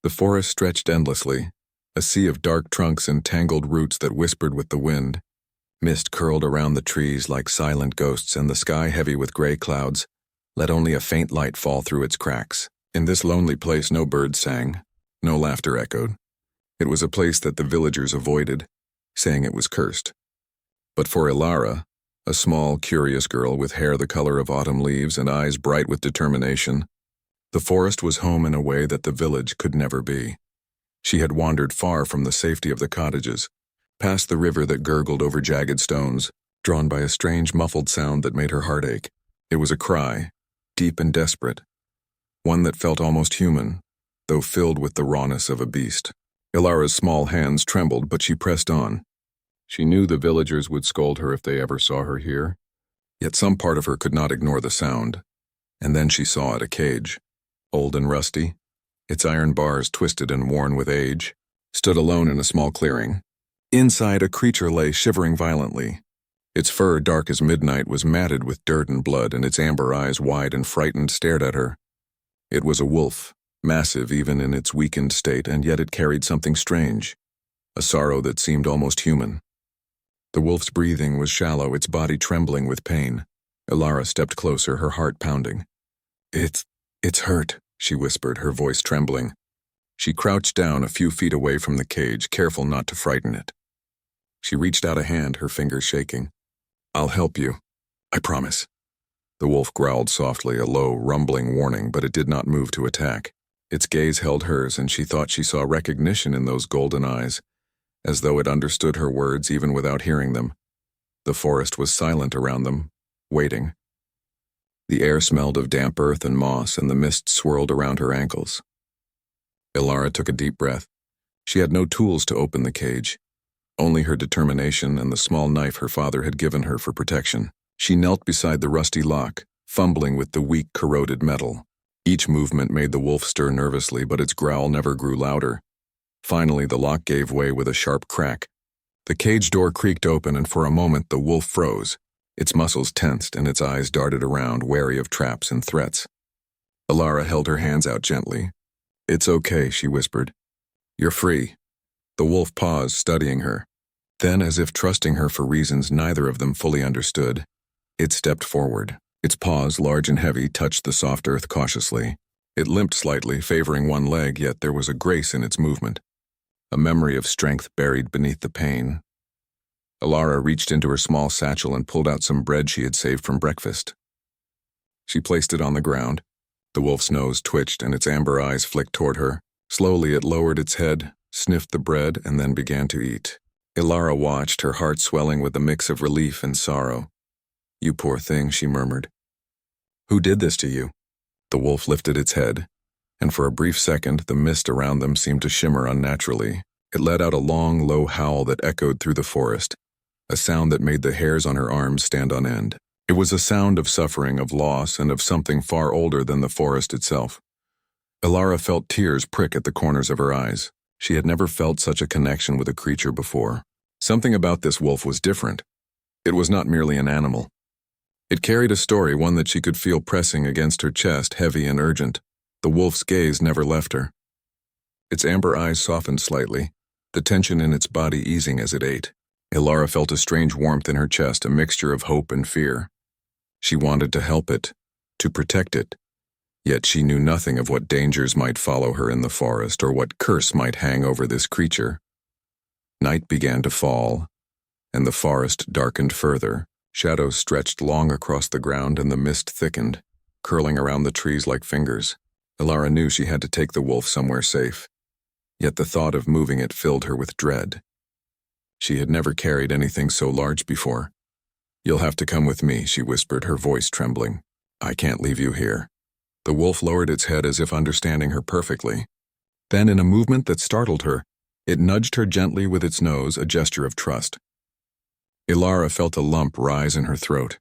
The forest stretched endlessly, a sea of dark trunks and tangled roots that whispered with the wind. Mist curled around the trees like silent ghosts, and the sky, heavy with gray clouds, let only a faint light fall through its cracks. In this lonely place no birds sang, no laughter echoed. It was a place that the villagers avoided, saying it was cursed. But for Ilara, a small, curious girl with hair the color of autumn leaves and eyes bright with determination, the forest was home in a way that the village could never be. She had wandered far from the safety of the cottages, past the river that gurgled over jagged stones, drawn by a strange muffled sound that made her heart ache. It was a cry, deep and desperate, one that felt almost human, though filled with the rawness of a beast. Ilara's small hands trembled, but she pressed on. She knew the villagers would scold her if they ever saw her here, yet some part of her could not ignore the sound. And then she saw it, a cage, old and rusty, its iron bars twisted and worn with age, stood alone in a small clearing. Inside, a creature lay shivering violently. Its fur, dark as midnight, was matted with dirt and blood, and its amber eyes, wide and frightened, stared at her. It was a wolf, massive even in its weakened state, and yet it carried something strange, a sorrow that seemed almost human. The wolf's breathing was shallow, its body trembling with pain. Ilara stepped closer, her heart pounding. It's hurt," she whispered, her voice trembling. She crouched down a few feet away from the cage, careful not to frighten it. She reached out a hand, her fingers shaking. "I'll help you. I promise." The wolf growled softly, a low, rumbling warning, but it did not move to attack. Its gaze held hers, and she thought she saw recognition in those golden eyes, as though it understood her words even without hearing them. The forest was silent around them, waiting. The air smelled of damp earth and moss, and the mist swirled around her ankles. Ilara took a deep breath. She had no tools to open the cage, only her determination and the small knife her father had given her for protection. She knelt beside the rusty lock, fumbling with the weak, corroded metal. Each movement made the wolf stir nervously, but its growl never grew louder. Finally, the lock gave way with a sharp crack. The cage door creaked open, and for a moment the wolf froze. Its muscles tensed, and its eyes darted around, wary of traps and threats. Ilara held her hands out gently. "It's okay," she whispered. "You're free." The wolf paused, studying her. Then, as if trusting her for reasons neither of them fully understood, it stepped forward. Its paws, large and heavy, touched the soft earth cautiously. It limped slightly, favoring one leg, yet there was a grace in its movement, a memory of strength buried beneath the pain. Ilara reached into her small satchel and pulled out some bread she had saved from breakfast. She placed it on the ground. The wolf's nose twitched, and its amber eyes flicked toward her. Slowly it lowered its head, sniffed the bread, and then began to eat. Ilara watched, her heart swelling with a mix of relief and sorrow. "You poor thing," she murmured. "Who did this to you?" The wolf lifted its head, and for a brief second the mist around them seemed to shimmer unnaturally. It let out a long, low howl that echoed through the forest, a sound that made the hairs on her arms stand on end. It was a sound of suffering, of loss, and of something far older than the forest itself. Ilara felt tears prick at the corners of her eyes. She had never felt such a connection with a creature before. Something about this wolf was different. It was not merely an animal. It carried a story, one that she could feel pressing against her chest, heavy and urgent. The wolf's gaze never left her. Its amber eyes softened slightly, the tension in its body easing as it ate. Ilara felt a strange warmth in her chest, a mixture of hope and fear. She wanted to help it, to protect it, yet she knew nothing of what dangers might follow her in the forest or what curse might hang over this creature. Night began to fall, and the forest darkened further. Shadows stretched long across the ground, and the mist thickened, curling around the trees like fingers. Ilara knew she had to take the wolf somewhere safe, yet the thought of moving it filled her with dread. She had never carried anything so large before. "You'll have to come with me," she whispered, her voice trembling. "I can't leave you here." The wolf lowered its head as if understanding her perfectly. Then, in a movement that startled her, it nudged her gently with its nose, a gesture of trust. Ilara felt a lump rise in her throat.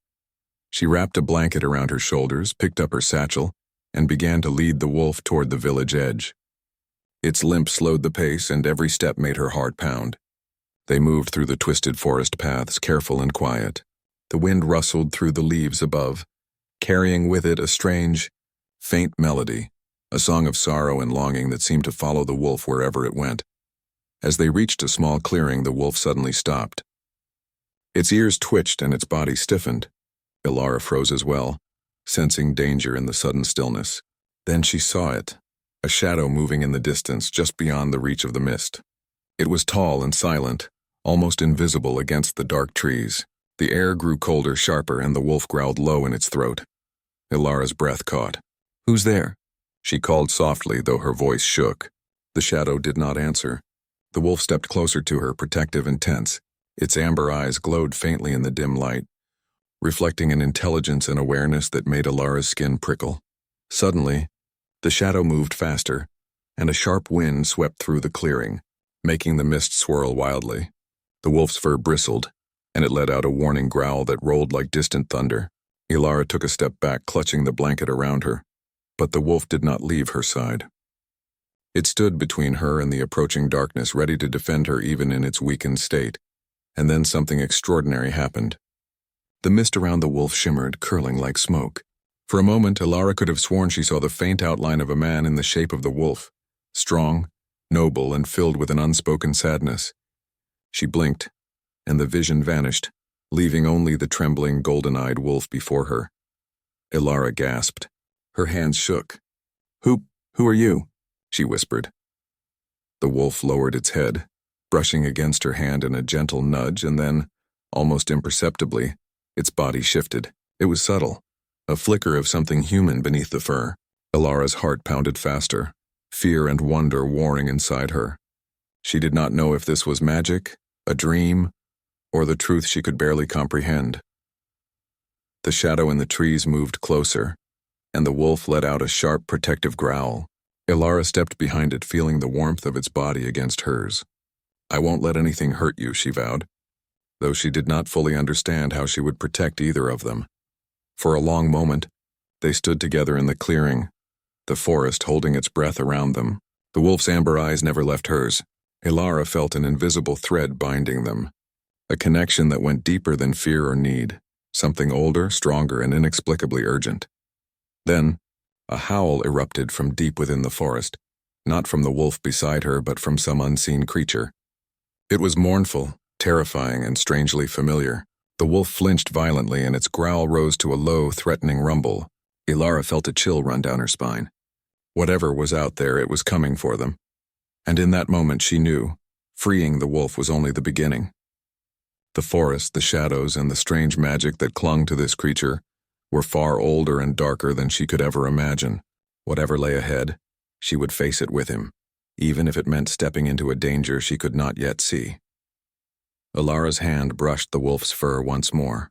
She wrapped a blanket around her shoulders, picked up her satchel, and began to lead the wolf toward the village edge. Its limp slowed the pace, and every step made her heart pound. They moved through the twisted forest paths, careful and quiet. The wind rustled through the leaves above, carrying with it a strange, faint melody. a song of sorrow and longing that seemed to follow the wolf wherever it went. As they reached a small clearing, the wolf suddenly stopped. Its ears twitched and its body stiffened. Ilara froze as well, sensing danger in the sudden stillness. Then she saw it, a shadow moving in the distance just beyond the reach of the mist. It was tall and silent, almost invisible against the dark trees. The air grew colder, sharper, and the wolf growled low in its throat. Ilara's breath caught. "Who's there?" She called softly, though her voice shook. The shadow did not answer. The wolf stepped closer to her, protective and tense. Its amber eyes glowed faintly in the dim light, reflecting an intelligence and awareness that made Ilara's skin prickle. Suddenly, the shadow moved faster, and a sharp wind swept through the clearing, making the mist swirl wildly. The wolf's fur bristled, and it let out a warning growl that rolled like distant thunder. Ilara took a step back, clutching the blanket around her, but the wolf did not leave her side. It stood between her and the approaching darkness, ready to defend her even in its weakened state. And then something extraordinary happened. The mist around the wolf shimmered, curling like smoke. For a moment, Ilara could have sworn she saw the faint outline of a man in the shape of the wolf, strong, noble, and filled with an unspoken sadness. She blinked, and the vision vanished, leaving only the trembling, golden-eyed wolf before her. Ilara gasped. Her hands shook. Who are you?" she whispered. The wolf lowered its head, brushing against her hand in a gentle nudge, and then, almost imperceptibly, its body shifted. It was subtle, a flicker of something human beneath the fur. Ilara's heart pounded faster, fear and wonder warring inside her. She did not know if this was magic, a dream, or the truth she could barely comprehend. The shadow in the trees moved closer, and the wolf let out a sharp, protective growl. Ilara stepped behind it, feeling the warmth of its body against hers. "I won't let anything hurt you," she vowed, though she did not fully understand how she would protect either of them. For a long moment, they stood together in the clearing, the forest holding its breath around them. The wolf's amber eyes never left hers. Ilara felt an invisible thread binding them, a connection that went deeper than fear or need, something older, stronger, and inexplicably urgent. Then, a howl erupted from deep within the forest, not from the wolf beside her, but from some unseen creature. It was mournful, terrifying, and strangely familiar. The wolf flinched violently, and its growl rose to a low, threatening rumble. Ilara felt a chill run down her spine. Whatever was out there, it was coming for them. And in that moment she knew, freeing the wolf was only the beginning. The forest, the shadows, and the strange magic that clung to this creature were far older and darker than she could ever imagine. Whatever lay ahead, she would face it with him, even if it meant stepping into a danger she could not yet see. Ilara's hand brushed the wolf's fur once more.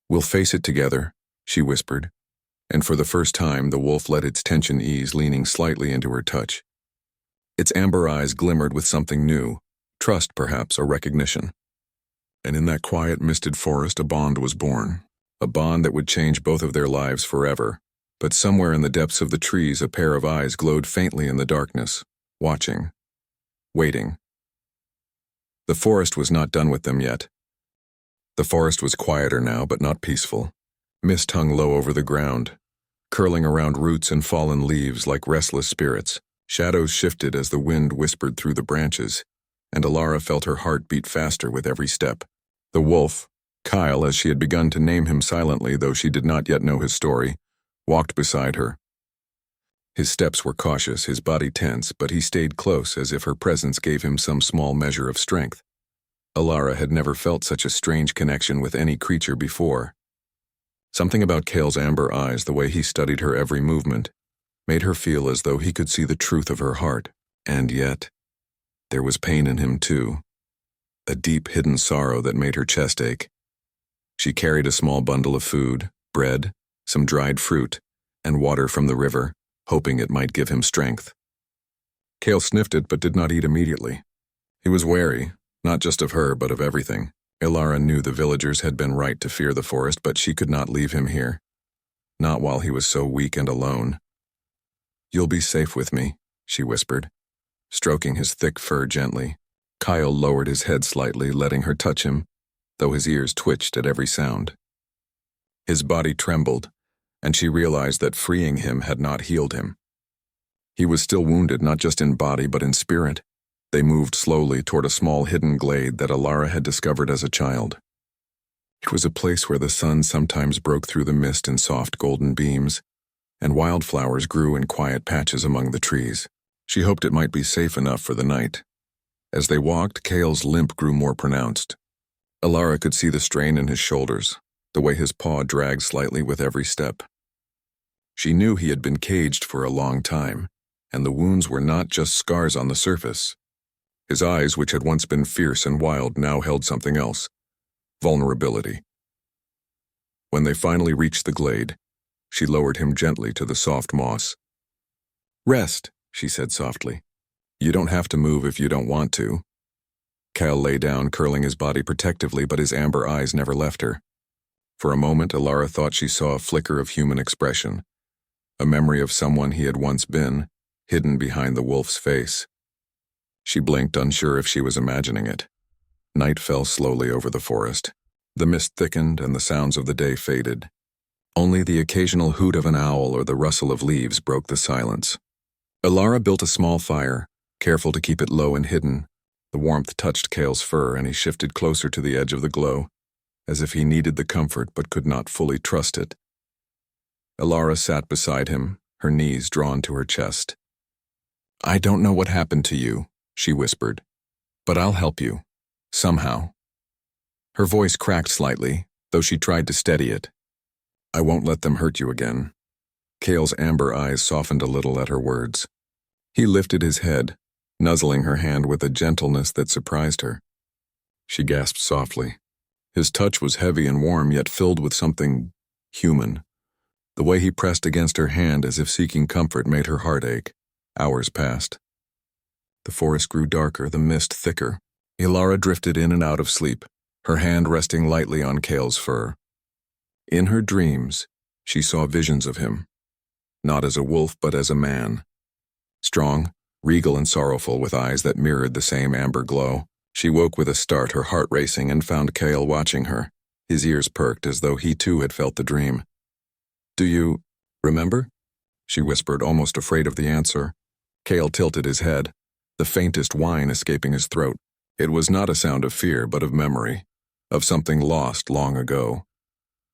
"We'll face it together," she whispered, and for the first time the wolf let its tension ease, leaning slightly into her touch. Its amber eyes glimmered with something new, trust perhaps, or recognition. And in that quiet, misted forest a bond was born, a bond that would change both of their lives forever. But somewhere in the depths of the trees a pair of eyes glowed faintly in the darkness, watching, waiting. The forest was not done with them yet. The forest was quieter now, but not peaceful. Mist hung low over the ground, curling around roots and fallen leaves like restless spirits. Shadows shifted as the wind whispered through the branches, and Ilara felt her heart beat faster with every step. The wolf, Kyle, as she had begun to name him silently, though she did not yet know his story, walked beside her. His steps were cautious, his body tense, but he stayed close as if her presence gave him some small measure of strength. Ilara had never felt such a strange connection with any creature before. Something about Kale's amber eyes, the way he studied her every movement, made her feel as though he could see the truth of her heart. And yet, there was pain in him too, a deep hidden sorrow that made her chest ache. She carried a small bundle of food, bread, some dried fruit, and water from the river, hoping it might give him strength. Kale sniffed it but did not eat immediately. He was wary, not just of her but of everything. Ilara knew the villagers had been right to fear the forest, but she could not leave him here. Not while he was so weak and alone. "You'll be safe with me," she whispered, stroking his thick fur gently. Kyle lowered his head slightly, letting her touch him, though his ears twitched at every sound. His body trembled, and she realized that freeing him had not healed him. He was still wounded, not just in body but in spirit. They moved slowly toward a small hidden glade that Alara had discovered as a child. It was a place where the sun sometimes broke through the mist in soft golden beams, and wildflowers grew in quiet patches among the trees. She hoped it might be safe enough for the night. As they walked, Cale's limp grew more pronounced. Alara could see the strain in his shoulders, the way his paw dragged slightly with every step. She knew he had been caged for a long time, and the wounds were not just scars on the surface. His eyes, which had once been fierce and wild, now held something else: vulnerability. When they finally reached the glade, she lowered him gently to the soft moss. "Rest," she said softly. "You don't have to move if you don't want to." Cal lay down, curling his body protectively, but his amber eyes never left her. For a moment, Alara thought she saw a flicker of human expression, a memory of someone he had once been, hidden behind the wolf's face. She blinked, unsure if she was imagining it. Night fell slowly over the forest. The mist thickened and the sounds of the day faded. Only the occasional hoot of an owl or the rustle of leaves broke the silence. Alara built a small fire, careful to keep it low and hidden. The warmth touched Cale's fur, and he shifted closer to the edge of the glow, as if he needed the comfort but could not fully trust it. Alara sat beside him, her knees drawn to her chest. "I don't know what happened to you," she whispered, "but I'll help you. Somehow." Her voice cracked slightly, though she tried to steady it. "I won't let them hurt you again." Cale's amber eyes softened a little at her words. He lifted his head, nuzzling her hand with a gentleness that surprised her. She gasped softly. His touch was heavy and warm, yet filled with something human. The way he pressed against her hand as if seeking comfort made her heart ache. Hours passed. The forest grew darker, the mist thicker. Alara drifted in and out of sleep, her hand resting lightly on Cale's fur. In her dreams, she saw visions of him, not as a wolf but as a man. Strong, regal and sorrowful, with eyes that mirrored the same amber glow. She woke with a start, her heart racing, and found Cale watching her. His ears perked as though he too had felt the dream. "Do you remember?" she whispered, almost afraid of the answer. Cale tilted his head, the faintest whine escaping his throat. It was not a sound of fear, but of memory, of something lost long ago.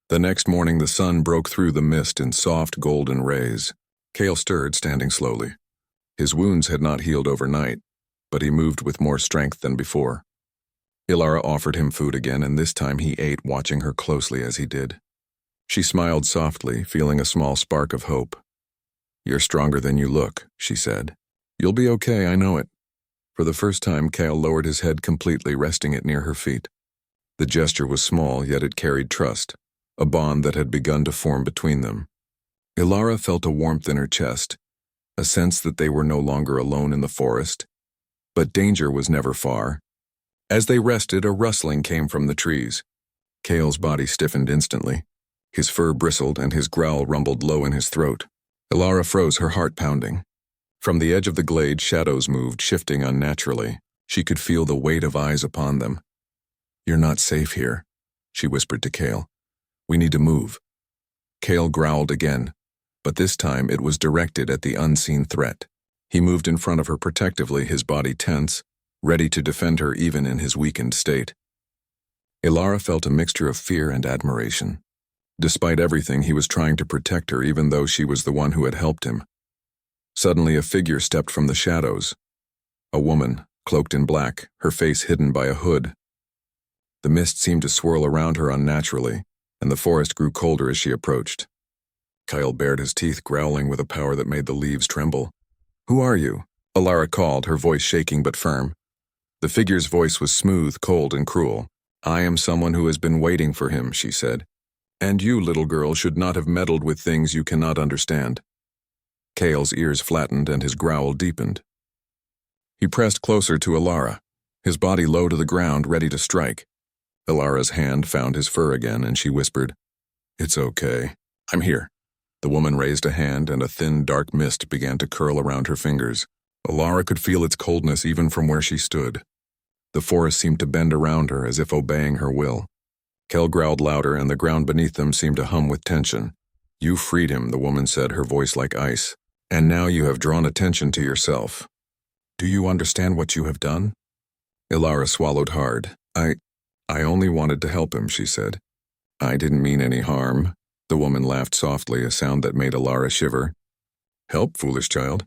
The next morning the sun broke through the mist in soft golden rays. Cale stirred, standing slowly. His wounds had not healed overnight, but he moved with more strength than before. Alara offered him food again, and this time he ate, watching her closely as he did. She smiled softly, feeling a small spark of hope. "You're stronger than you look," she said. "You'll be okay, I know it." For the first time, Cale lowered his head completely, resting it near her feet. The gesture was small, yet it carried trust, a bond that had begun to form between them. Alara felt a warmth in her chest, a sense that they were no longer alone in the forest. But danger was never far. As they rested, a rustling came from the trees. Cale's body stiffened instantly. His fur bristled and his growl rumbled low in his throat. Alara froze, her heart pounding. From the edge of the glade, shadows moved, shifting unnaturally. She could feel the weight of eyes upon them. "You're not safe here," she whispered to Cale. "We need to move." Cale growled again, but this time it was directed at the unseen threat. He moved in front of her protectively, his body tense, ready to defend her even in his weakened state. Alara felt a mixture of fear and admiration. Despite everything, he was trying to protect her, even though she was the one who had helped him. Suddenly, a figure stepped from the shadows. A woman, cloaked in black, her face hidden by a hood. The mist seemed to swirl around her unnaturally, and the forest grew colder as she approached. Cale bared his teeth, growling with a power that made the leaves tremble. "Who are you?" Alara called, her voice shaking but firm. The figure's voice was smooth, cold, and cruel. "I am someone who has been waiting for him," she said. "And you, little girl, should not have meddled with things you cannot understand." Cale's ears flattened and his growl deepened. He pressed closer to Alara, his body low to the ground, ready to strike. Alara's hand found his fur again, and she whispered, "It's okay. I'm here." The woman raised a hand, and a thin, dark mist began to curl around her fingers. Alara could feel its coldness even from where she stood. The forest seemed to bend around her, as if obeying her will. Cale growled louder, and the ground beneath them seemed to hum with tension. "You freed him," the woman said, her voice like ice. And now you have drawn attention to yourself. Do you understand what you have done? Ilara swallowed hard. I only wanted to help him, she said. I didn't mean any harm. The woman laughed softly, a sound that made Ilara shiver. Help, foolish child.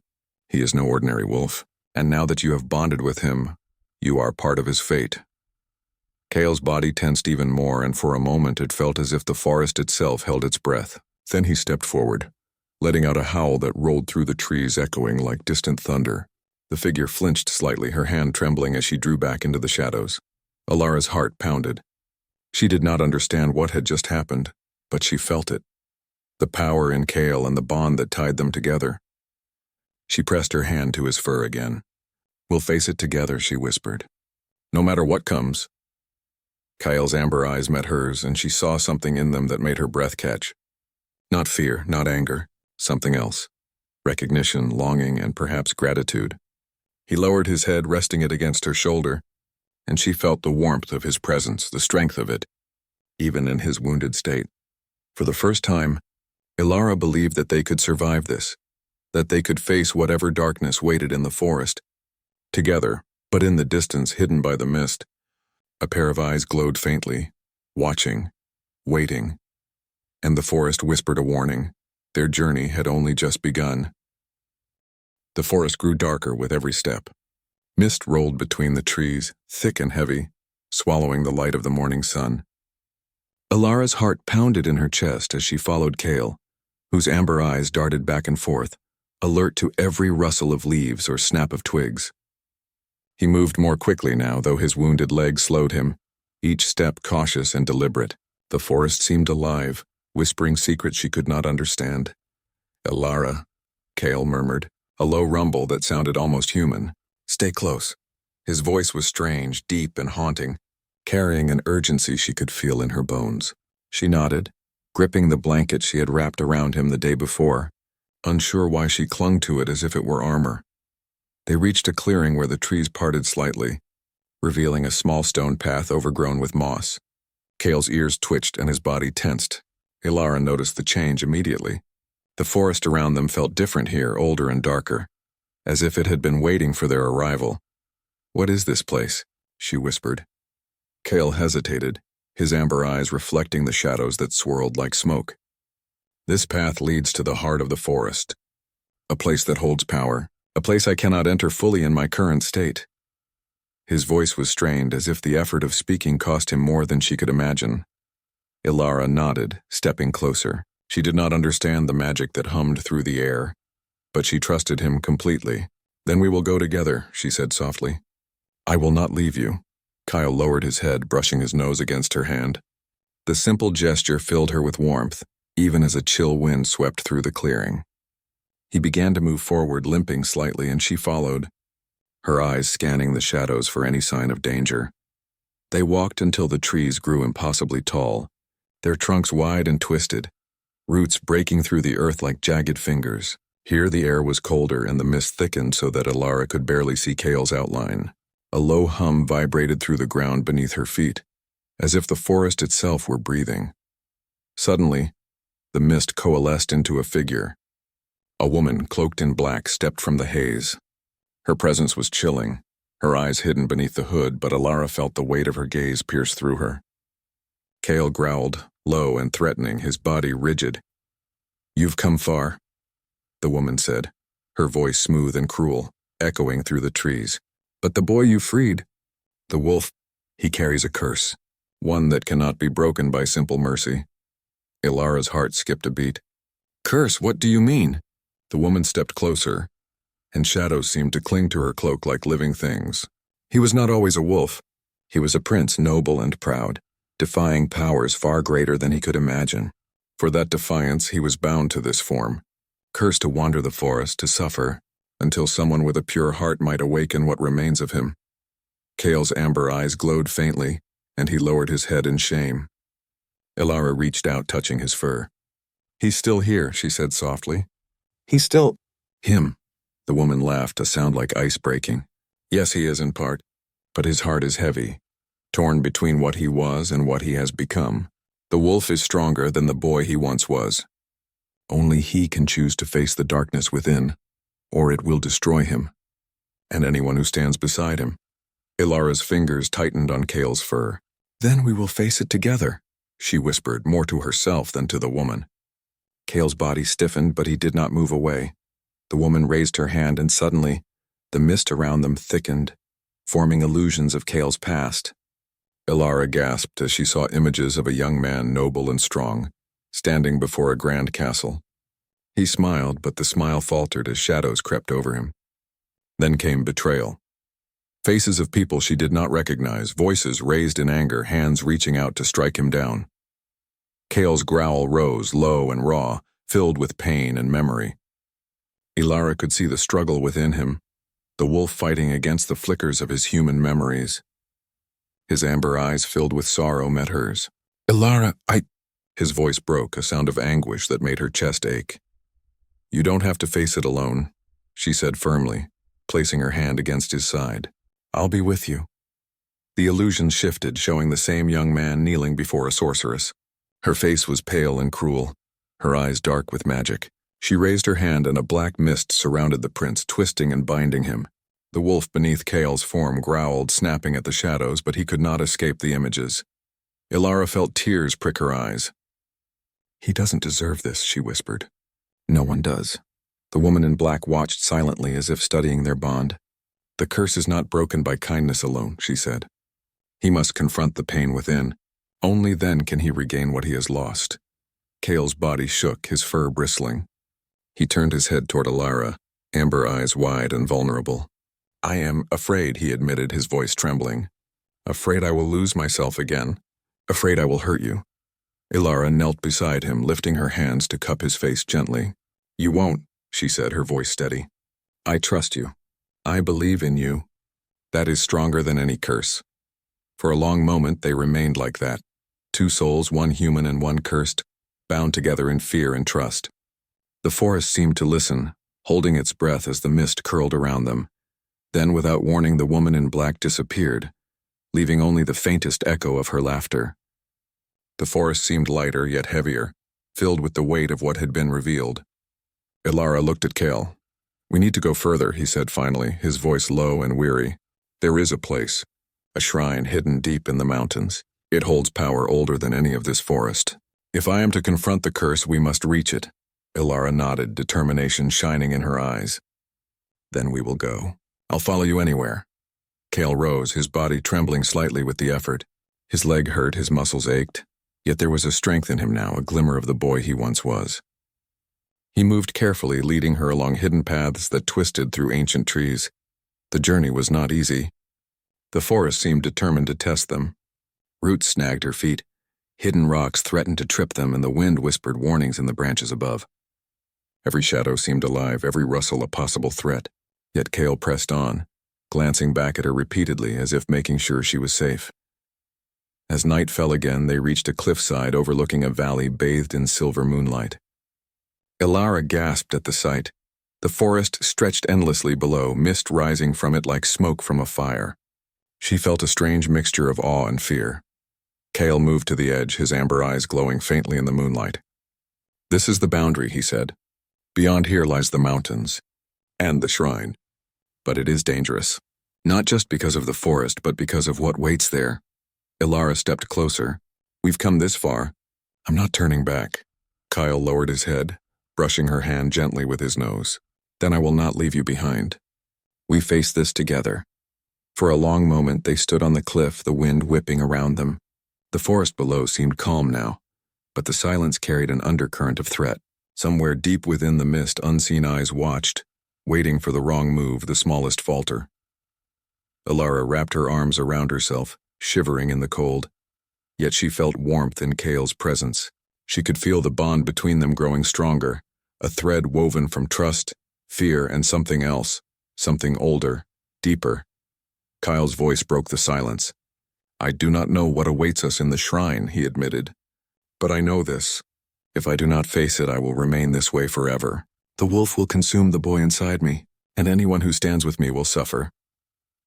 He is no ordinary wolf, and now that you have bonded with him, you are part of his fate. Kale's body tensed even more, and for a moment it felt as if the forest itself held its breath. Then he stepped forward, letting out a howl that rolled through the trees, echoing like distant thunder. The figure flinched slightly, her hand trembling as she drew back into the shadows. Ilara's heart pounded. She did not understand what had just happened, but she felt it. The power in Kale and the bond that tied them together. She pressed her hand to his fur again. We'll face it together, she whispered. No matter what comes. Kyle's amber eyes met hers, and she saw something in them that made her breath catch. Not fear, not anger, something else. Recognition, longing, and perhaps gratitude. He lowered his head, resting it against her shoulder, and she felt the warmth of his presence, the strength of it, even in his wounded state. For the first time, Ilara believed that they could survive this, that they could face whatever darkness waited in the forest. Together, but in the distance, hidden by the mist, a pair of eyes glowed faintly, watching, waiting, and the forest whispered a warning. Their journey had only just begun. The forest grew darker with every step. Mist rolled between the trees, thick and heavy, swallowing the light of the morning sun. Ilara's heart pounded in her chest as she followed Kale, whose amber eyes darted back and forth, alert to every rustle of leaves or snap of twigs. He moved more quickly now, though his wounded leg slowed him, each step cautious and deliberate. The forest seemed alive, whispering secrets she could not understand. Ilara, Kale murmured, a low rumble that sounded almost human. Stay close. His voice was strange, deep and haunting, carrying an urgency she could feel in her bones. She nodded, gripping the blanket she had wrapped around him the day before, unsure why she clung to it as if it were armor. They reached a clearing where the trees parted slightly, revealing a small stone path overgrown with moss. Kale's ears twitched and his body tensed. Ilara noticed the change immediately. The forest around them felt different here, older and darker, as if it had been waiting for their arrival. What is this place? She whispered. Kale hesitated, his amber eyes reflecting the shadows that swirled like smoke. This path leads to the heart of the forest, a place that holds power, a place I cannot enter fully in my current state. His voice was strained, as if the effort of speaking cost him more than she could imagine. Ilara nodded, stepping closer. She did not understand the magic that hummed through the air, but she trusted him completely. Then we will go together, she said softly. I will not leave you. Kyle lowered his head, brushing his nose against her hand. The simple gesture filled her with warmth, even as a chill wind swept through the clearing. He began to move forward, limping slightly, and she followed, her eyes scanning the shadows for any sign of danger. They walked until the trees grew impossibly tall, their trunks wide and twisted, roots breaking through the earth like jagged fingers. Here the air was colder and the mist thickened so that Ilara could barely see Kale's outline. A low hum vibrated through the ground beneath her feet, as if the forest itself were breathing. Suddenly, the mist coalesced into a figure. A woman, cloaked in black, stepped from the haze. Her presence was chilling, her eyes hidden beneath the hood, but Ilara felt the weight of her gaze pierce through her. Kale growled, low and threatening, his body rigid. You've come far, the woman said, her voice smooth and cruel, echoing through the trees. But the boy you freed, the wolf, he carries a curse, one that cannot be broken by simple mercy. Ilara's heart skipped a beat. Curse, what do you mean? The woman stepped closer, and shadows seemed to cling to her cloak like living things. He was not always a wolf. He was a prince, noble and proud, defying powers far greater than he could imagine. For that defiance, he was bound to this form, cursed to wander the forest, to suffer, until someone with a pure heart might awaken what remains of him. Kale's amber eyes glowed faintly, and he lowered his head in shame. Ilara reached out, touching his fur. He's still here, she said softly. He's still... Him. The woman laughed, a sound like ice breaking. Yes, he is in part, but his heart is heavy, torn between what he was and what he has become. The wolf is stronger than the boy he once was. Only he can choose to face the darkness within, or it will destroy him, and anyone who stands beside him. Ilara's fingers tightened on Kale's fur. "Then we will face it together," she whispered, more to herself than to the woman. Kale's body stiffened, but he did not move away. The woman raised her hand, and suddenly, the mist around them thickened, forming illusions of Kale's past. Ilara gasped as she saw images of a young man noble and strong, standing before a grand castle. He smiled, but the smile faltered as shadows crept over him. Then came betrayal. Faces of people she did not recognize, voices raised in anger, hands reaching out to strike him down. Kale's growl rose, low and raw, filled with pain and memory. Ilara could see the struggle within him, the wolf fighting against the flickers of his human memories. His amber eyes filled with sorrow met hers. "Ilara, His voice broke, a sound of anguish that made her chest ache. "You don't have to face it alone," she said firmly, placing her hand against his side. "I'll be with you." The illusion shifted, showing the same young man kneeling before a sorceress. Her face was pale and cruel, her eyes dark with magic. She raised her hand and a black mist surrounded the prince, twisting and binding him. The wolf beneath Kale's form growled, snapping at the shadows, but he could not escape the images. Ilara felt tears prick her eyes. "He doesn't deserve this," she whispered. "No one does." The woman in black watched silently as if studying their bond. "The curse is not broken by kindness alone," she said. "He must confront the pain within. Only then can he regain what he has lost." Kale's body shook, his fur bristling. He turned his head toward Ilara, amber eyes wide and vulnerable. "I am afraid," he admitted, his voice trembling. "Afraid I will lose myself again. Afraid I will hurt you." Ilara knelt beside him, lifting her hands to cup his face gently. "You won't," she said, her voice steady. "I trust you. I believe in you. That is stronger than any curse." For a long moment they remained like that. Two souls, one human and one cursed, bound together in fear and trust. The forest seemed to listen, holding its breath as the mist curled around them. Then, without warning, the woman in black disappeared, leaving only the faintest echo of her laughter. The forest seemed lighter, yet heavier, filled with the weight of what had been revealed. Ilara looked at Kale. "We need to go further," he said finally, his voice low and weary. "There is a place, a shrine hidden deep in the mountains. It holds power older than any of this forest. If I am to confront the curse, we must reach it." Ilara nodded, determination shining in her eyes. "Then we will go. I'll follow you anywhere." Kale rose, his body trembling slightly with the effort. His leg hurt, his muscles ached, yet there was a strength in him now, a glimmer of the boy he once was. He moved carefully, leading her along hidden paths that twisted through ancient trees. The journey was not easy. The forest seemed determined to test them. Roots snagged her feet. Hidden rocks threatened to trip them, and the wind whispered warnings in the branches above. Every shadow seemed alive, every rustle a possible threat. Yet Kale pressed on, glancing back at her repeatedly as if making sure she was safe. As night fell again, they reached a cliffside overlooking a valley bathed in silver moonlight. Ilara gasped at the sight. The forest stretched endlessly below, mist rising from it like smoke from a fire. She felt a strange mixture of awe and fear. Kale moved to the edge, his amber eyes glowing faintly in the moonlight. "This is the boundary," he said. "Beyond here lies the mountains, and the shrine. But it is dangerous. Not just because of the forest, but because of what waits there." Ilara stepped closer. "We've come this far. I'm not turning back." Kyle lowered his head, brushing her hand gently with his nose. "Then I will not leave you behind. We face this together." For a long moment they stood on the cliff, the wind whipping around them. The forest below seemed calm now, but the silence carried an undercurrent of threat. Somewhere deep within the mist, unseen eyes watched, waiting for the wrong move, the smallest falter. Ilara wrapped her arms around herself, shivering in the cold. Yet she felt warmth in Kale's presence. She could feel the bond between them growing stronger, a thread woven from trust, fear, and something else, something older, deeper. Kyle's voice broke the silence. "I do not know what awaits us in the shrine," he admitted. "But I know this. If I do not face it, I will remain this way forever. The wolf will consume the boy inside me, and anyone who stands with me will suffer."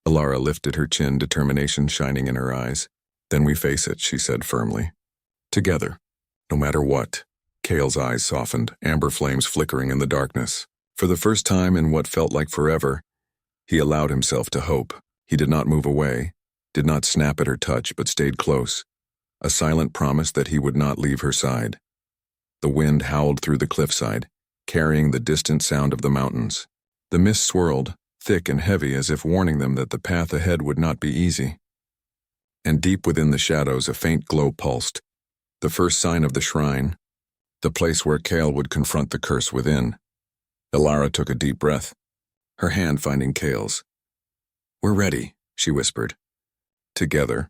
Ilara lifted her chin, determination shining in her eyes. "Then we face it," she said firmly. "Together, no matter what." Kale's eyes softened, amber flames flickering in the darkness. For the first time in what felt like forever, he allowed himself to hope. He did not move away, did not snap at her touch, but stayed close, a silent promise that he would not leave her side. The wind howled through the cliffside, carrying the distant sound of the mountains. The mist swirled, thick and heavy, as if warning them that the path ahead would not be easy. And deep within the shadows, a faint glow pulsed, the first sign of the shrine, the place where Kale would confront the curse within. Ilara took a deep breath, her hand finding Kale's. "We're ready," she whispered. Together,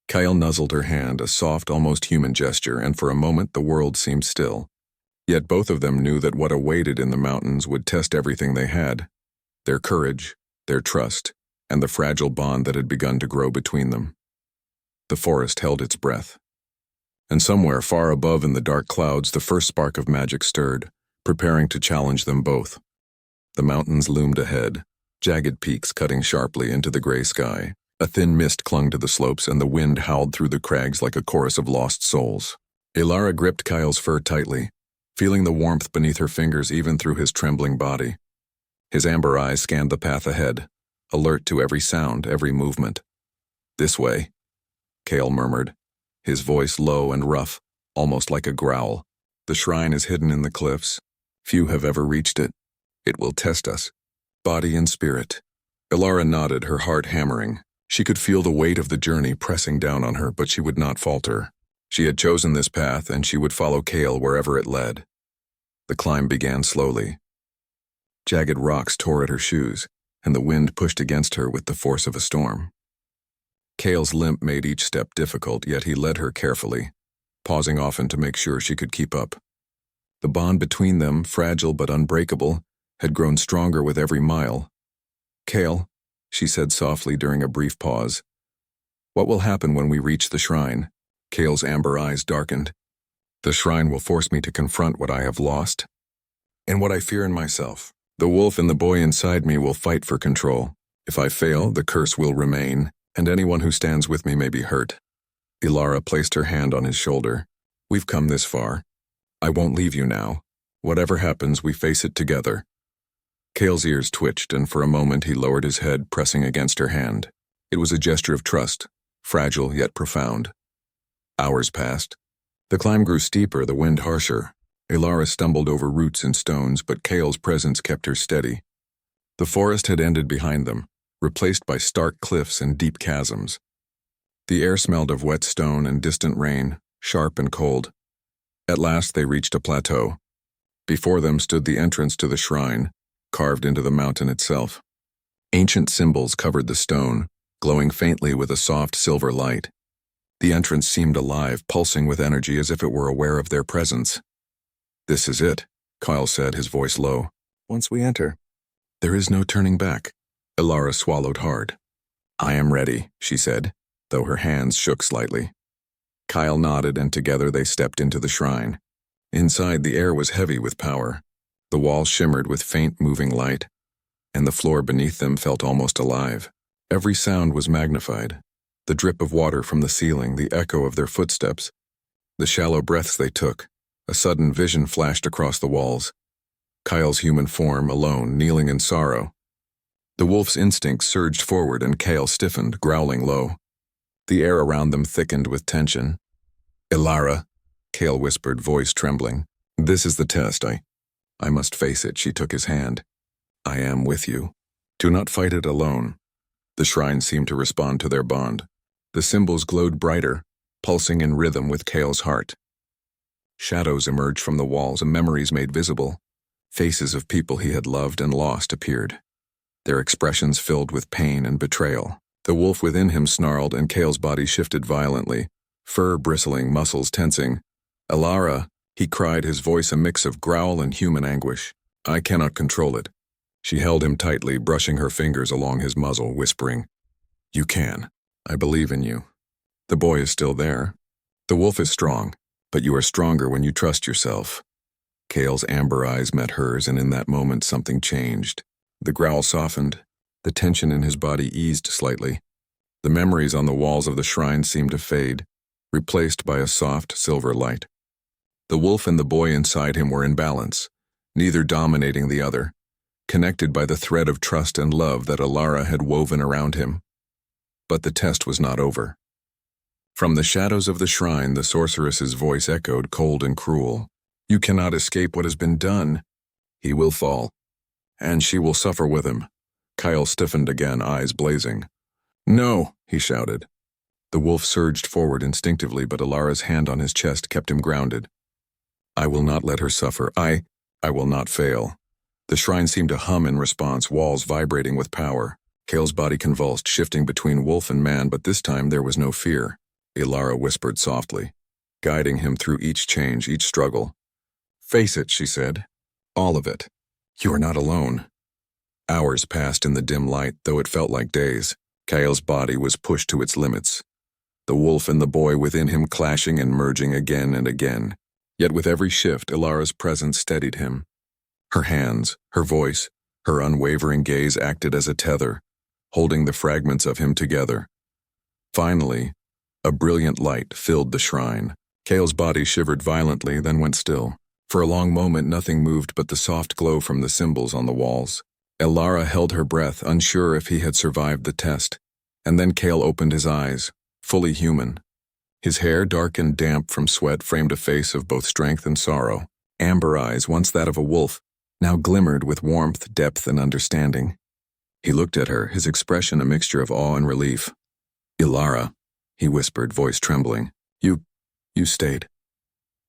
Kale nuzzled her hand, a soft, almost human gesture, and for a moment the world seemed still. Yet both of them knew that what awaited in the mountains would test everything they had, their courage, their trust, and the fragile bond that had begun to grow between them. The forest held its breath. And somewhere far above in the dark clouds, the first spark of magic stirred, preparing to challenge them both. The mountains loomed ahead, jagged peaks cutting sharply into the gray sky. A thin mist clung to the slopes, and the wind howled through the crags like a chorus of lost souls. Ilara gripped Kyle's fur tightly, feeling the warmth beneath her fingers even through his trembling body. His amber eyes scanned the path ahead, alert to every sound, every movement. "This way," Kale murmured, his voice low and rough, almost like a growl. "The shrine is hidden in the cliffs. Few have ever reached it. It will test us, body and spirit." Ilara nodded, her heart hammering. She could feel the weight of the journey pressing down on her, but she would not falter. She had chosen this path, and she would follow Kale wherever it led. The climb began slowly. Jagged rocks tore at her shoes, and the wind pushed against her with the force of a storm. Kale's limp made each step difficult, yet he led her carefully, pausing often to make sure she could keep up. The bond between them, fragile but unbreakable, had grown stronger with every mile. "Kale," she said softly during a brief pause, "what will happen when we reach the shrine?" Kale's amber eyes darkened. "The shrine will force me to confront what I have lost, and what I fear in myself. The wolf and the boy inside me will fight for control. If I fail, the curse will remain, and anyone who stands with me may be hurt." Ilara placed her hand on his shoulder. "We've come this far. I won't leave you now. Whatever happens, we face it together." Kale's ears twitched, and for a moment he lowered his head, pressing against her hand. It was a gesture of trust, fragile yet profound. Hours passed. The climb grew steeper, the wind harsher. Ilara stumbled over roots and stones, but Kale's presence kept her steady. The forest had ended behind them, replaced by stark cliffs and deep chasms. The air smelled of wet stone and distant rain, sharp and cold. At last they reached a plateau. Before them stood the entrance to the shrine, carved into the mountain itself. Ancient symbols covered the stone, glowing faintly with a soft silver light. The entrance seemed alive, pulsing with energy as if it were aware of their presence. "This is it," Kyle said, his voice low. "Once we enter, there is no turning back." Ilara swallowed hard. "I am ready," she said, though her hands shook slightly. Kyle nodded, and together they stepped into the shrine. Inside, the air was heavy with power. The walls shimmered with faint moving light, and the floor beneath them felt almost alive. Every sound was magnified. The drip of water from the ceiling, the echo of their footsteps, the shallow breaths they took. A sudden vision flashed across the walls. Kyle's human form, alone, kneeling in sorrow. The wolf's instincts surged forward, and Kale stiffened, growling low. The air around them thickened with tension. "Ilara," Kale whispered, voice trembling. "This is the test. I must face it." She took his hand. "I am with you. Do not fight it alone." The shrine seemed to respond to their bond. The symbols glowed brighter, pulsing in rhythm with Kale's heart. Shadows emerged from the walls, and memories made visible. Faces of people he had loved and lost appeared, their expressions filled with pain and betrayal. The wolf within him snarled, and Kale's body shifted violently, fur bristling, muscles tensing. "Ilara," he cried, his voice a mix of growl and human anguish. "I cannot control it." She held him tightly, brushing her fingers along his muzzle, whispering, "You can. I believe in you. The boy is still there. The wolf is strong, but you are stronger when you trust yourself." Kale's amber eyes met hers, and in that moment something changed. The growl softened. The tension in his body eased slightly. The memories on the walls of the shrine seemed to fade, replaced by a soft silver light. The wolf and the boy inside him were in balance, neither dominating the other, connected by the thread of trust and love that Alara had woven around him. But the test was not over. From the shadows of the shrine, the sorceress's voice echoed, cold and cruel. "You cannot escape what has been done. He will fall, and she will suffer with him." Kyle stiffened again, eyes blazing. "No," he shouted. The wolf surged forward instinctively, but Alara's hand on his chest kept him grounded. "I will not let her suffer. I will not fail." The shrine seemed to hum in response, walls vibrating with power. Kale's body convulsed, shifting between wolf and man, but this time there was no fear. Alara whispered softly, guiding him through each change, each struggle. "Face it," she said. "All of it. You are not alone." Hours passed in the dim light, though it felt like days. Kale's body was pushed to its limits, the wolf and the boy within him clashing and merging again and again. Yet with every shift, Alara's presence steadied him. Her hands, her voice, her unwavering gaze acted as a tether, holding the fragments of him together. Finally, a brilliant light filled the shrine. Kale's body shivered violently, then went still. For a long moment, nothing moved but the soft glow from the symbols on the walls. Alara held her breath, unsure if he had survived the test. And then Kale opened his eyes, fully human. His hair, dark and damp from sweat, framed a face of both strength and sorrow. Amber eyes, once that of a wolf, now glimmered with warmth, depth, and understanding. He looked at her, his expression a mixture of awe and relief. "Alara," he whispered, voice trembling. You stayed."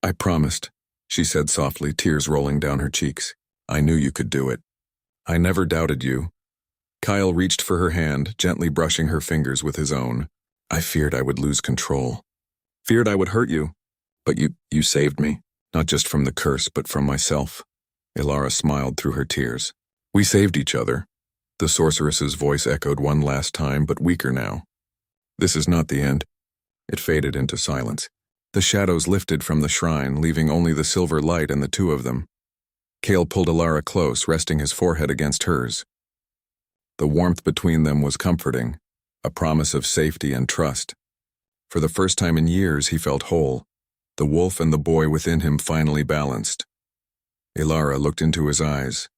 "I promised," she said softly, tears rolling down her cheeks. "I knew you could do it. I never doubted you." Kyle reached for her hand, gently brushing her fingers with his own. "I feared I would lose control. Feared I would hurt you. But you saved me, not just from the curse, but from myself." Alara smiled through her tears. "We saved each other." The sorceress's voice echoed one last time, but weaker now. "This is not the end." It faded into silence. The shadows lifted from the shrine, leaving only the silver light and the two of them. Kale pulled Alara close, resting his forehead against hers. The warmth between them was comforting, a promise of safety and trust. For the first time in years, he felt whole, the wolf and the boy within him finally balanced. Alara looked into his eyes.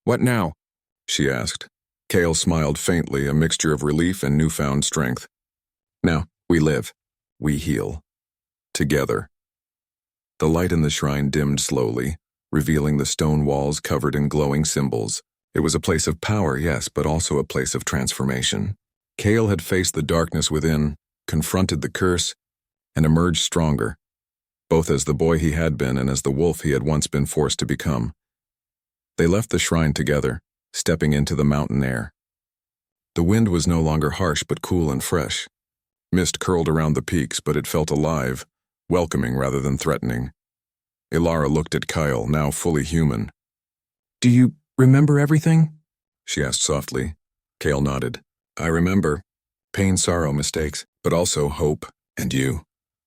"What now?" she asked. Kale smiled faintly, a mixture of relief and newfound strength. "Now, we live. We heal. Together." The light in the shrine dimmed slowly, revealing the stone walls covered in glowing symbols. It was a place of power, yes, but also a place of transformation. Kale had faced the darkness within, confronted the curse, and emerged stronger, both as the boy he had been and as the wolf he had once been forced to become. They left the shrine together, stepping into the mountain air. The wind was no longer harsh but cool and fresh. Mist curled around the peaks, but it felt alive, welcoming rather than threatening. Alara looked at Kyle, now fully human. "Do you remember everything?" she asked softly. Kale nodded. "I remember. Pain, sorrow, mistakes, but also hope, and you.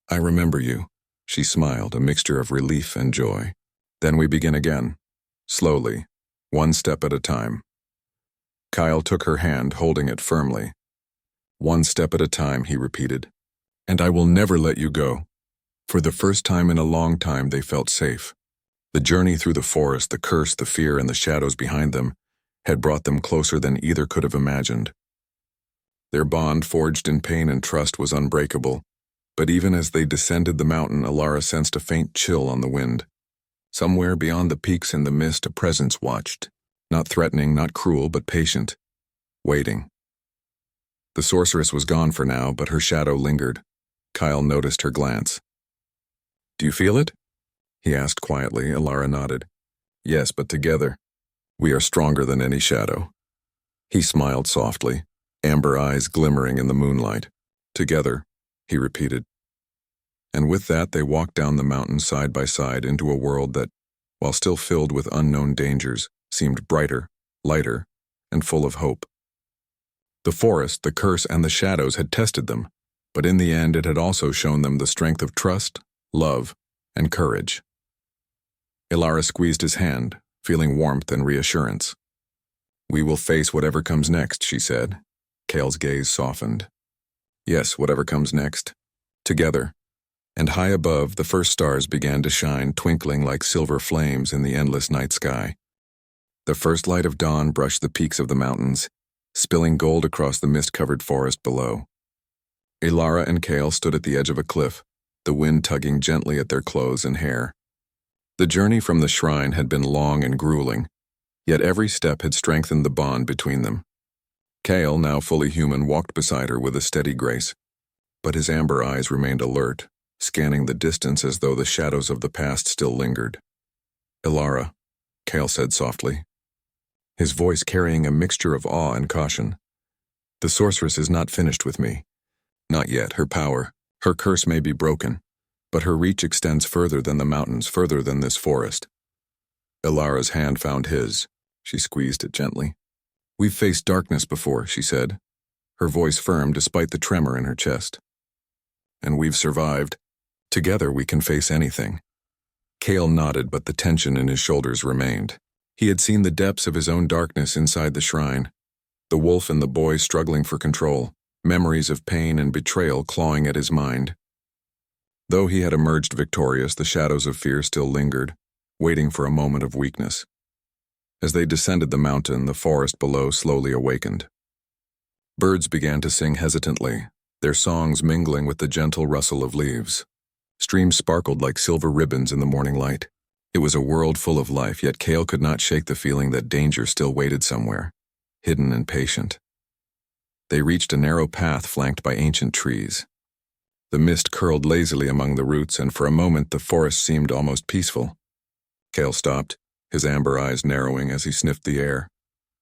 I remember you." She smiled, a mixture of relief and joy. "Then we begin again. Slowly, one step at a time." Kyle took her hand, holding it firmly. "One step at a time," he repeated. "And I will never let you go." For the first time in a long time, they felt safe. The journey through the forest, the curse, the fear, and the shadows behind them had brought them closer than either could have imagined. Their bond, forged in pain and trust, was unbreakable. But even as they descended the mountain, Alara sensed a faint chill on the wind. Somewhere beyond the peaks in the mist, a presence watched. Not threatening, not cruel, but patient. Waiting. The sorceress was gone for now, but her shadow lingered. Kyle noticed her glance. "Do you feel it?" he asked quietly. Alara nodded. "Yes, but together, we are stronger than any shadow." He smiled softly, amber eyes glimmering in the moonlight. "Together," he repeated. And with that, they walked down the mountain side by side into a world that, while still filled with unknown dangers, seemed brighter, lighter, and full of hope. The forest, the curse, and the shadows had tested them, but in the end it had also shown them the strength of trust, love, and courage. Alara squeezed his hand, feeling warmth and reassurance. "We will face whatever comes next," she said. Kale's gaze softened. "Yes, whatever comes next. Together. And high above, the first stars began to shine, twinkling like silver flames in the endless night sky. The first light of dawn brushed the peaks of the mountains, spilling gold across the mist-covered forest below. Ilara and Kale stood at the edge of a cliff, the wind tugging gently at their clothes and hair. The journey from the shrine had been long and grueling, yet every step had strengthened the bond between them. Kale, now fully human, walked beside her with a steady grace, but his amber eyes remained alert, scanning the distance as though the shadows of the past still lingered. "Ilara," Kale said softly, his voice carrying a mixture of awe and caution. "The sorceress is not finished with me. Not yet. Her power, her curse may be broken, but her reach extends further than the mountains, further than this forest." Ilara's hand found his. She squeezed it gently. "We've faced darkness before," she said, her voice firm despite the tremor in her chest. "And we've survived. Together we can face anything." Kale nodded, but the tension in his shoulders remained. He had seen the depths of his own darkness inside the shrine, the wolf and the boy struggling for control, memories of pain and betrayal clawing at his mind. Though he had emerged victorious, the shadows of fear still lingered, waiting for a moment of weakness. As they descended the mountain, the forest below slowly awakened. Birds began to sing hesitantly, their songs mingling with the gentle rustle of leaves. Streams sparkled like silver ribbons in the morning light. It was a world full of life, yet Kale could not shake the feeling that danger still waited somewhere, hidden and patient. They reached a narrow path flanked by ancient trees. The mist curled lazily among the roots, and for a moment the forest seemed almost peaceful. Kale stopped, his amber eyes narrowing as he sniffed the air.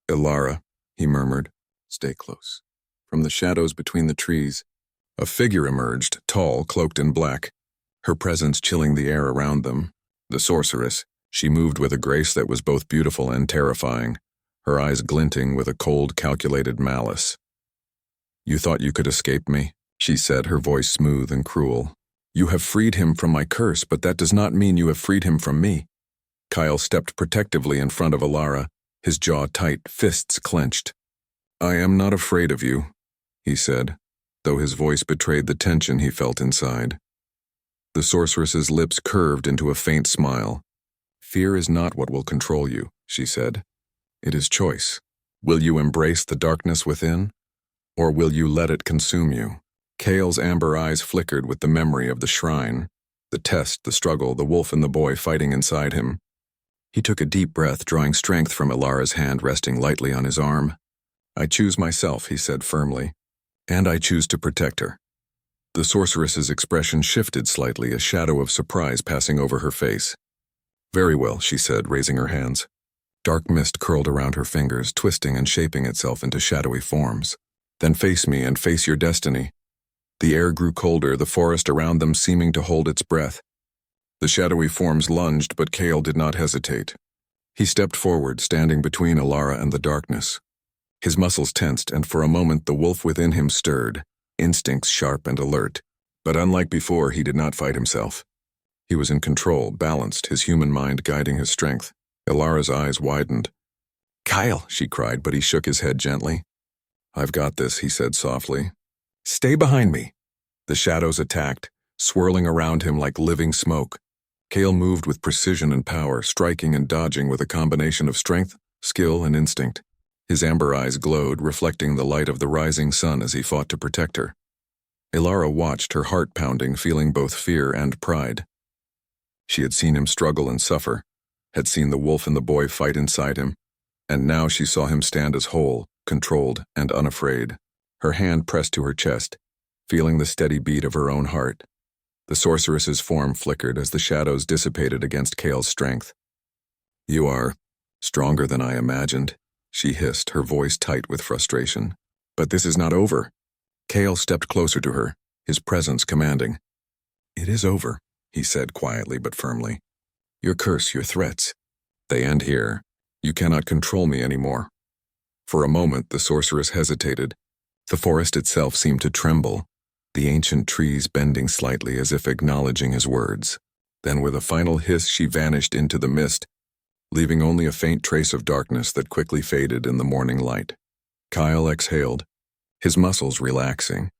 "Ilara," he murmured, "stay close." From the shadows between the trees, a figure emerged, tall, cloaked in black, her presence chilling the air around them. The sorceress, she moved with a grace that was both beautiful and terrifying, her eyes glinting with a cold, calculated malice. "You thought you could escape me," she said, her voice smooth and cruel. "You have freed him from my curse, but that does not mean you have freed him from me." Kyle stepped protectively in front of Ilara, his jaw tight, fists clenched. "I am not afraid of you," he said, though his voice betrayed the tension he felt inside. The sorceress's lips curved into a faint smile. "Fear is not what will control you," she said. "It is choice. Will you embrace the darkness within, or will you let it consume you?" Kale's amber eyes flickered with the memory of the shrine, the test, the struggle, the wolf and the boy fighting inside him. He took a deep breath, drawing strength from Ilara's hand resting lightly on his arm. "I choose myself," he said firmly, "and I choose to protect her." The sorceress's expression shifted slightly, a shadow of surprise passing over her face. "Very well," she said, raising her hands. Dark mist curled around her fingers, twisting and shaping itself into shadowy forms. "Then face me and face your destiny." The air grew colder, the forest around them seeming to hold its breath. The shadowy forms lunged, but Kale did not hesitate. He stepped forward, standing between Ilara and the darkness. His muscles tensed, and for a moment the wolf within him stirred, instincts sharp and alert. But unlike before, he did not fight himself. He was in control, balanced, his human mind guiding his strength. Ilara's eyes widened. "Kyle," she cried, but he shook his head gently. "I've got this," he said softly. "Stay behind me." The shadows attacked, swirling around him like living smoke. Kale moved with precision and power, striking and dodging with a combination of strength, skill, and instinct. His amber eyes glowed, reflecting the light of the rising sun as he fought to protect her. Ilara watched, her heart pounding, feeling both fear and pride. She had seen him struggle and suffer, had seen the wolf and the boy fight inside him, and now she saw him stand as whole, controlled, and unafraid. Her hand pressed to her chest, feeling the steady beat of her own heart. The sorceress's form flickered as the shadows dissipated against Kale's strength. "You are stronger than I imagined," she hissed, her voice tight with frustration. "But this is not over." Kale stepped closer to her, his presence commanding. "It is over," he said quietly but firmly. "Your curse, your threats, they end here. You cannot control me anymore." For a moment, the sorceress hesitated. The forest itself seemed to tremble, the ancient trees bending slightly as if acknowledging his words. Then with a final hiss, she vanished into the mist, leaving only a faint trace of darkness that quickly faded in the morning light. Kyle exhaled, his muscles relaxing,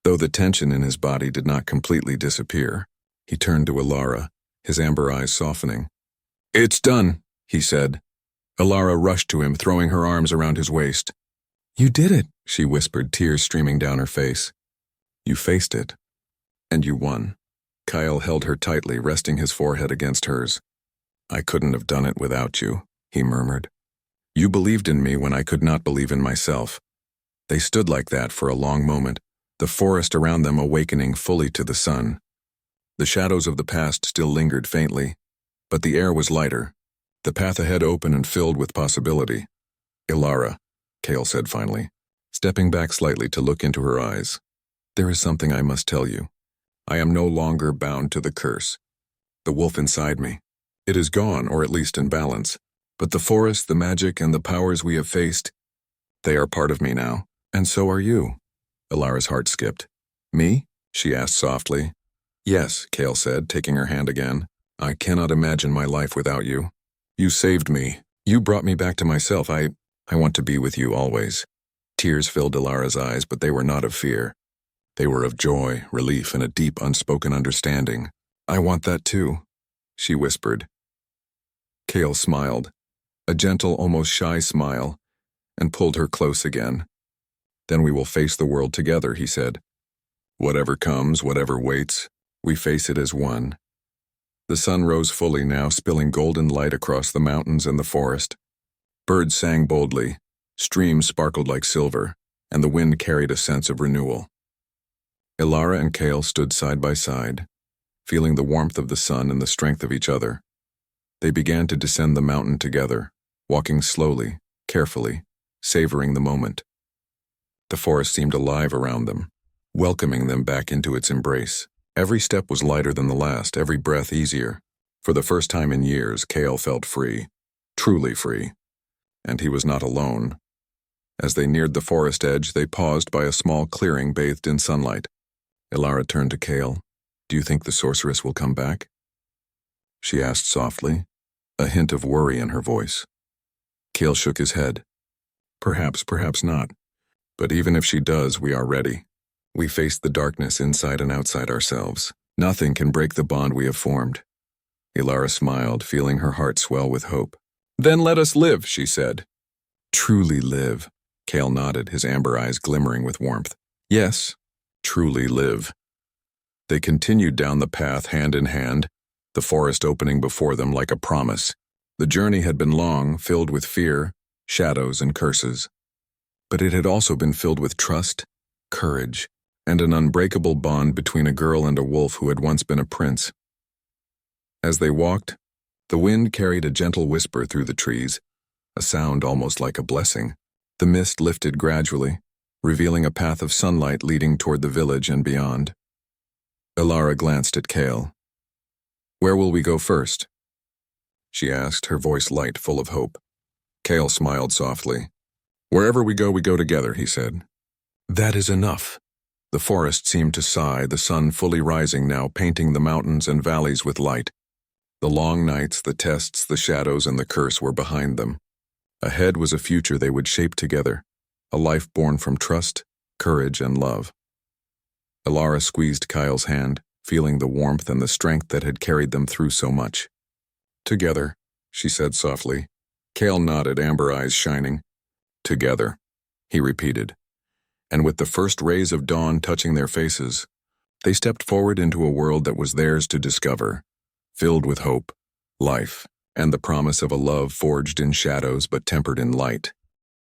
though the tension in his body did not completely disappear. He turned to Ilara, his amber eyes softening. "It's done," he said. Ilara rushed to him, throwing her arms around his waist. "You did it," she whispered, tears streaming down her face. "You faced it. And you won." Kyle held her tightly, resting his forehead against hers. "I couldn't have done it without you," he murmured. "You believed in me when I could not believe in myself." They stood like that for a long moment, the forest around them awakening fully to the sun. The shadows of the past still lingered faintly, but the air was lighter, the path ahead open and filled with possibility. "Ilara," Kale said finally, stepping back slightly to look into her eyes. "There is something I must tell you. I am no longer bound to the curse. The wolf inside me. It is gone, or at least in balance. But the forest, the magic, and the powers we have faced, they are part of me now. And so are you." Ilara's heart skipped. "Me?" she asked softly. "Yes," Kale said, taking her hand again. "I cannot imagine my life without you. You saved me. You brought me back to myself. I want to be with you always." Tears filled Ilara's eyes, but they were not of fear. They were of joy, relief, and a deep, unspoken understanding. "I want that too," she whispered. Kale smiled, a gentle, almost shy smile, and pulled her close again. "Then we will face the world together," he said. "Whatever comes, whatever waits, we face it as one." The sun rose fully now, spilling golden light across the mountains and the forest. Birds sang boldly, streams sparkled like silver, and the wind carried a sense of renewal. Ilara and Kale stood side by side, feeling the warmth of the sun and the strength of each other. They began to descend the mountain together, walking slowly, carefully, savoring the moment. The forest seemed alive around them, welcoming them back into its embrace. Every step was lighter than the last, every breath easier. For the first time in years, Kale felt free, truly free. And he was not alone. As they neared the forest edge, they paused by a small clearing bathed in sunlight. Ilara turned to Kale. "Do you think the sorceress will come back?" she asked softly, a hint of worry in her voice. Kale shook his head. "Perhaps, perhaps not. But even if she does, we are ready. We face the darkness inside and outside ourselves. Nothing can break the bond we have formed." Ilara smiled, feeling her heart swell with hope. "Then let us live," she said. "Truly live," Kale nodded, his amber eyes glimmering with warmth. "Yes, truly live." They continued down the path hand in hand, the forest opening before them like a promise. The journey had been long, filled with fear, shadows, and curses. But it had also been filled with trust, courage, and an unbreakable bond between a girl and a wolf who had once been a prince. As they walked, the wind carried a gentle whisper through the trees, a sound almost like a blessing. The mist lifted gradually, revealing a path of sunlight leading toward the village and beyond. Ilara glanced at Kale. "Where will we go first?" she asked, her voice light, full of hope. Kale smiled softly. "Wherever we go together," he said. "That is enough." The forest seemed to sigh, the sun fully rising now, painting the mountains and valleys with light. The long nights, the tests, the shadows, and the curse were behind them. Ahead was a future they would shape together, a life born from trust, courage, and love. Ilara squeezed Kyle's hand, feeling the warmth and the strength that had carried them through so much. "Together," she said softly. Kale nodded, amber eyes shining. "Together," he repeated. And with the first rays of dawn touching their faces, they stepped forward into a world that was theirs to discover, filled with hope, life, and the promise of a love forged in shadows but tempered in light.